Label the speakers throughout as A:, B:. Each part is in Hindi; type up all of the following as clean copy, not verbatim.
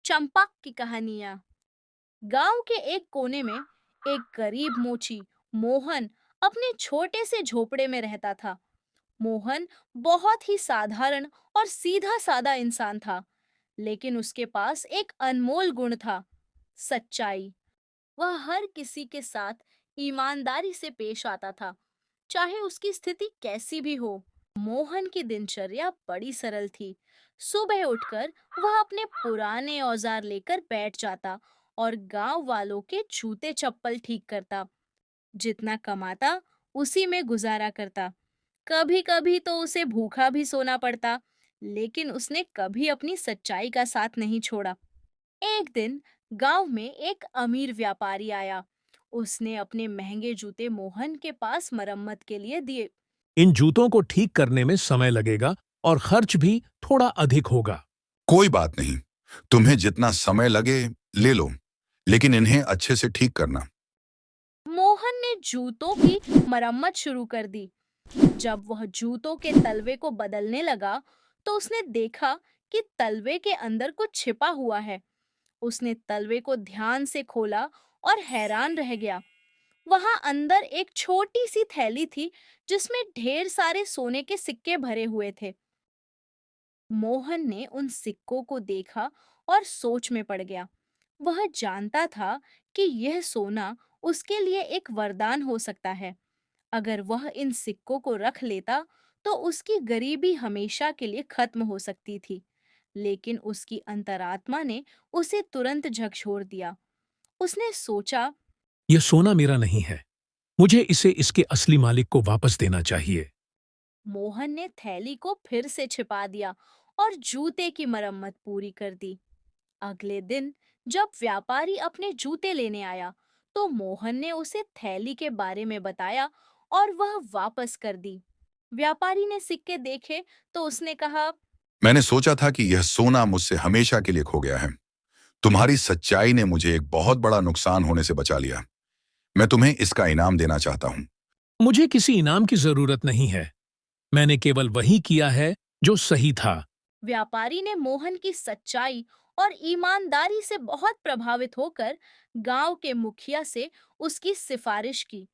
A: चंपक की कहानियां। गांव के एक कोने में एक गरीब मोची मोहन अपने छोटे से झोपड़े में रहता था। मोहन बहुत ही साधारण और सीधा साधा इंसान था, लेकिन उसके पास एक अनमोल गुण था, सच्चाई। वह हर किसी के साथ ईमानदारी से पेश आता था, चाहे उसकी स्थिति कैसी भी हो। मोहन की दिनचर्या बड़ी सरल थी। सुबह उठकर वह अपने पुराने औजार लेकर बैठ जाता और गांव वालों के जूते चप्पल ठीक करता। जितना कमाता उसी में गुजारा करता। कभी कभी तो उसे भूखा भी सोना पड़ता, लेकिन उसने कभी अपनी सच्चाई का साथ नहीं छोड़ा। एक दिन गांव में एक अमीर व्यापारी आया। उसने अपने महंगे जूते मोहन के पास मरम्मत के लिए दिए।
B: इन जूतों को ठीक करने में समय लगेगा और खर्च भी थोड़ा अधिक होगा।
C: कोई बात नहीं, तुम्हें जितना समय लगे ले लो, लेकिन इन्हें अच्छे से ठीक करना।
A: मोहन ने जूतों की मरम्मत शुरू कर दी। जब वह जूतों के तलवे को बदलने लगा, तो उसने देखा कि तलवे के अंदर कुछ छिपा हुआ है। उसने तलवे को ध्यान से खोला और हैरान रह गया। वहां अंदर एक छोटी सी थैली थी, जिसमें ढेर सारे सोने के सिक्के भरे हुए थे। मोहन ने उन सिक्कों को देखा और सोच में पड़ गया। वह जानता था कि यह सोना उसके लिए एक वरदान हो सकता है। अगर वह इन सिक्कों को रख लेता, तो उसकी गरीबी हमेशा के लिए खत्म हो सकती थी। लेकिन उसकी अंतरात्मा ने उसे तुरंत झकझोर दिया। उसने सोचा,
B: यह सोना मेरा नहीं है। मुझे इसे इसके असली मालिक को वापस देना चाहिए।
A: मोहन ने थैली को फिर से छिपा दिया और जूते की मरम्मत पूरी कर दी। अगले दिन जब व्यापारी अपने जूते लेने आया, तो मोहन ने उसे थैली के बारे में बताया और वह वापस कर दी। व्यापारी ने सिक्के देखे तो उसने कहा,
C: मैंने सोचा था कि यह सोना मुझसे हमेशा के लिए खो गया है। तुम्हारी सच्चाई ने मुझे एक बहुत बड़ा नुकसान होने से बचा लिया। मैं तुम्हें इसका इनाम देना चाहता हूँ।
B: मुझे किसी इनाम की जरूरत नहीं है। मैंने केवल वही किया है जो सही था।
A: व्यापारी ने मोहन की सच्चाई और ईमानदारी से बहुत प्रभावित होकर गांव के मुखिया से उसकी सिफारिश की।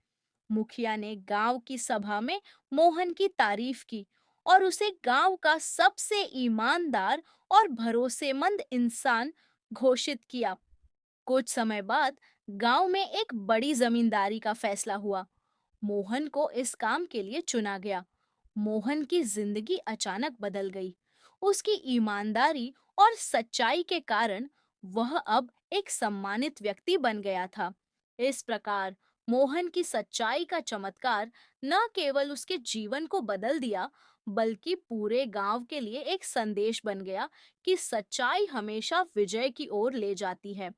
A: मुखिया ने गांव की सभा में मोहन की तारीफ की और उसे गांव का सबसे ईमानदार और भरोसेमंद इंसान घोषित किया। कुछ समय बाद गांव में एक बड़ी जमींदारी का फैसला हुआ। मोहन को इस काम के लिए चुना गया। मोहन की जिंदगी अचानक बदल गई। उसकी ईमानदारी और सच्चाई के कारण वह अब एक सम्मानित व्यक्ति बन गया था। इस प्रकार मोहन की सच्चाई का चमत्कार न केवल उसके जीवन को बदल दिया, बल्कि पूरे गांव के लिए एक संदेश बन गया कि सच्चाई हमेशा विजय की ओर ले जाती है।